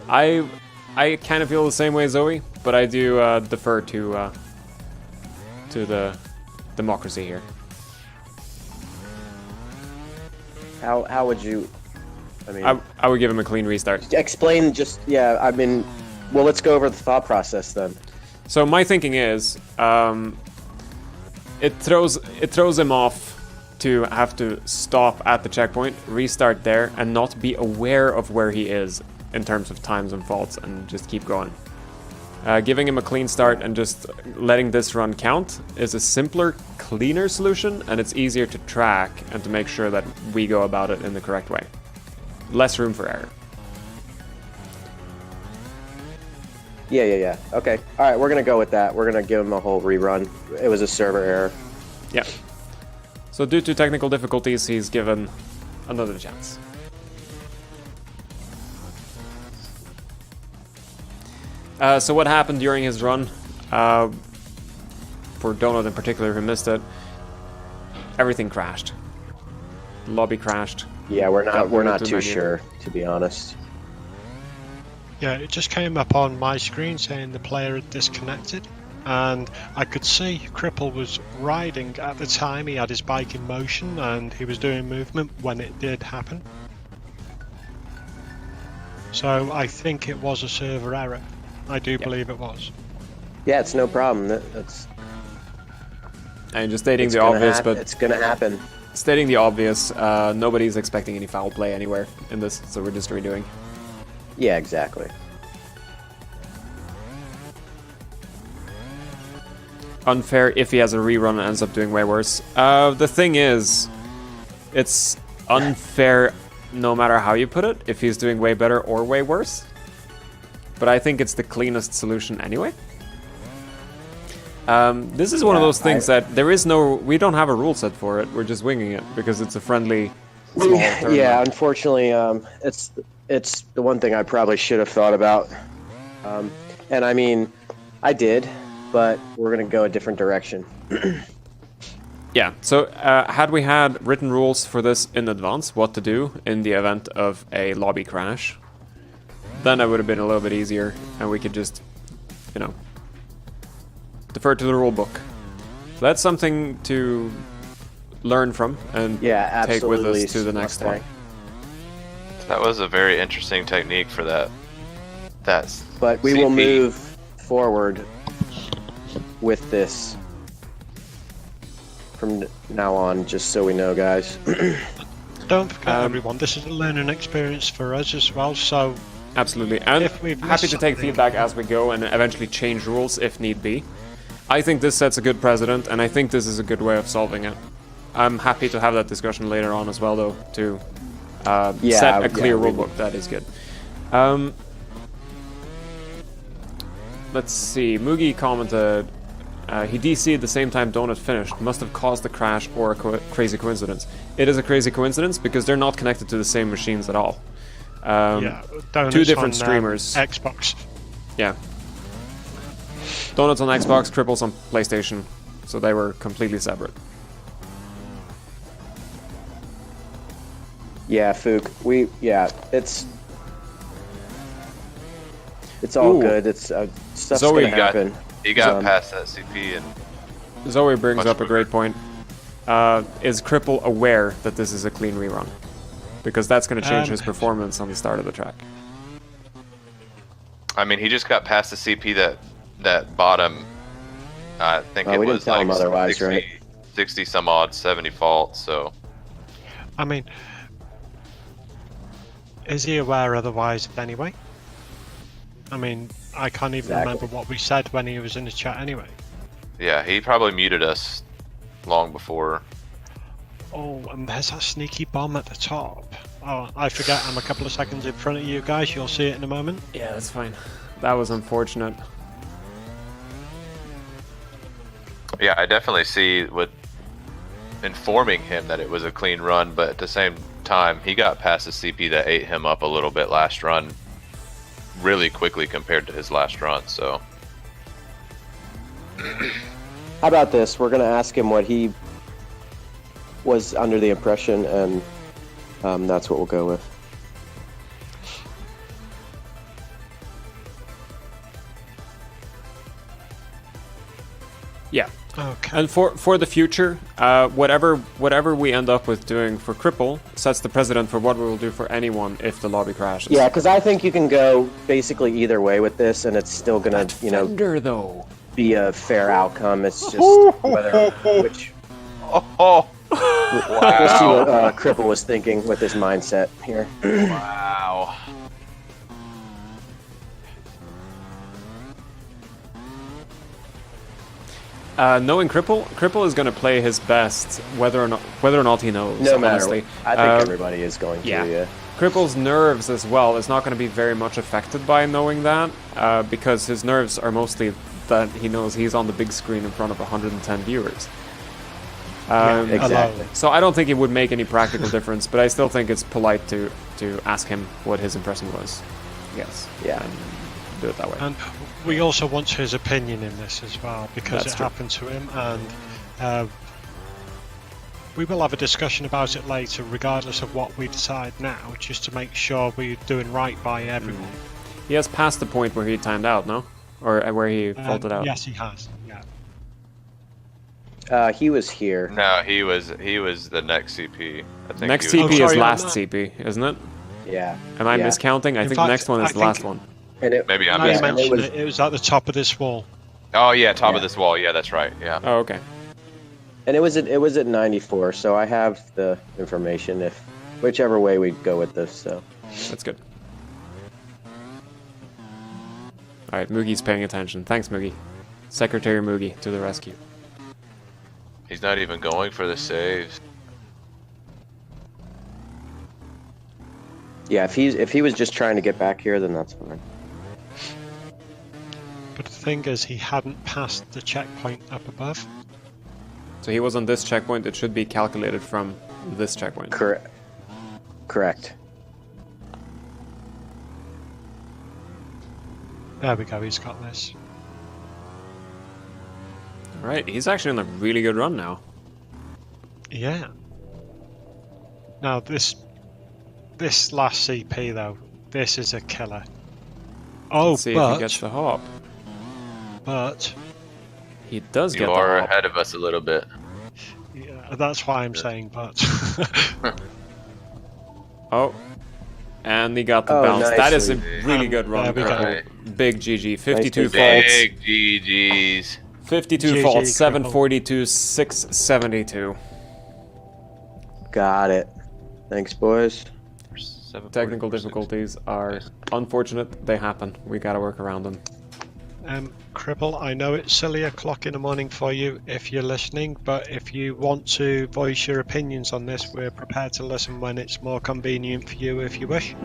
I kind of feel the same way, Zoe, but I do defer to the democracy here. How would you? I mean, I would give him a clean restart. Explain just I mean, well, let's go over the thought process then. So my thinking is, it throws him off to have to stop at the checkpoint, restart there, and not be aware of where he is in terms of times and faults, and just keep going. Giving him a clean start and just letting this run count is a simpler, cleaner solution, and it's easier to track and to make sure that we go about it in the correct way. Less room for error. Yeah. Okay. All right, we're gonna go with that. We're gonna give him a whole rerun. It was a server error. Yeah. So due to technical difficulties, he's given another chance. So what happened during his run? For Donut in particular, who missed it, everything crashed. Lobby crashed. Yeah, we're not too sure, to be honest. Yeah, it just came up on my screen saying the player had disconnected, and I could see Cripple was riding at the time. He had his bike in motion and he was doing movement when it did happen. So I think it was a server error. I do believe it was. Yeah, it's no problem. That's. And just stating the obvious, but it's gonna happen. Stating the obvious, nobody's expecting any foul play anywhere in this, so we're just redoing. Yeah, exactly. Unfair if he has a rerun and ends up doing way worse. The thing is, it's unfair no matter how you put it, if he's doing way better or way worse. But I think it's the cleanest solution anyway. This is one of those things that we don't have a rule set for it. We're just winging it because it's a friendly, small tournament. Yeah, unfortunately, it's the one thing I probably should have thought about. And I mean, I did, but we're gonna go a different direction. Yeah. So had we had written rules for this in advance, what to do in the event of a lobby crash, then it would have been a little bit easier, and we could just, defer to the rule book. So that's something to learn from and take with us to the next one. That was a very interesting technique for that. But we will move forward with this from now on, just so we know, guys. Don't forget, everyone, this is a learning experience for us as well, so... Absolutely, and happy to take feedback as we go and eventually change rules if need be. I think this sets a good precedent, and I think this is a good way of solving it. I'm happy to have that discussion later on as well, though, to set a clear rulebook. That is good. Let's see. Moogie commented, he DC'd the same time Donut finished. Must have caused the crash or a crazy coincidence. It is a crazy coincidence because they're not connected to the same machines at all. Two different streamers. Xbox. Yeah. Donuts on Xbox, Cripples on PlayStation, so they were completely separate. Yeah, Fook. It's all good. It's stuff's gonna happen. He got past that CP, and Zoe brings up a great point. Is Cripple aware that this is a clean rerun? Because that's going to change his performance on the start of the track. I mean, he just got past the CP that bottom. I think it was like otherwise, 60, right? 60 some odd, 70 fault. So, I mean, is he aware otherwise anyway? I mean, I can't even remember what we said when he was in the chat anyway. Yeah, he probably muted us long before. Oh, and there's that sneaky bomb at the top. Oh, I forget, I'm a couple of seconds in front of you guys. You'll see it in a moment. Yeah, that's fine. That was unfortunate. Yeah, I definitely see with informing him that it was a clean run, but at the same time, he got past the CP that ate him up a little bit last run really quickly compared to his last run, so. How about this? We're going to ask him what he was under the impression, and that's what we'll go with. Okay. And for the future, whatever we end up with doing for Cripple sets the precedent for what we will do for anyone if the lobby crashes. Yeah, because I think you can go basically either way with this, and it's still gonna, Fender, though. be a fair outcome. It's just whether which. Oh, We'll see what Cripple was thinking with his mindset here. wow. Knowing Cripple is going to play his best, whether or not he knows. No matter honestly. what. I think everybody is going to. Yeah. Cripple's nerves as well is not going to be very much affected by knowing that, because his nerves are mostly that he knows he's on the big screen in front of 110 viewers. Exactly. So I don't think it would make any practical difference, but I still think it's polite to ask him what his impression was. Yes. Yeah. And do it that way. And we also want his opinion in this as well, because That's it true. happened to him, and we will have a discussion about it later, regardless of what we decide now, just to make sure we're doing right by everyone. He has passed the point where he timed out, no? Or where he faulted out. Yes, he has. Yeah. He was here. No, he was the next CP. I think Next he was- CP is sorry, last I'm not- CP, isn't it? Yeah. Am I Yeah. miscounting? I In think fact, the next one is I the last think- one. And it, Maybe I'm Now you Yeah, miscounting. mentioned it was at the top of this wall. Oh yeah, top of Yeah. this wall. Yeah, that's right. Yeah. Oh, okay. and it was at 94, so I have the information if whichever way we go with this. So That's good. Alright, Moogie's paying attention. Thanks, Moogie. Secretary Moogie to the rescue. He's not even going for the saves. yeah, if he was just trying to get back here, then that's fine. But the thing is, he hadn't passed the checkpoint up above. So he was on this checkpoint. It should be calculated from this checkpoint. Correct. Correct. There we go, he's got this. Alright, he's actually on a really good run now. Yeah. Now this last CP though, this is a killer. Oh, Let's see if he gets the hop. but He does You get the are hop. ahead of us a little bit. yeah, that's why I'm saying but. Oh. And he got the Oh, bounce. nice. That is a really good There run. we go. Cripple. Big GG. 52 Nice. faults. Big GGs. 52 GG, faults. Cripple. 742, 672. Got it. Thanks, boys. Technical difficulties are unfortunate. They happen. We gotta work around them. Cripple, I know it's silly o'clock in the morning for you if you're listening, but if you want to voice your opinions on this, we're prepared to listen when it's more convenient for you if you wish.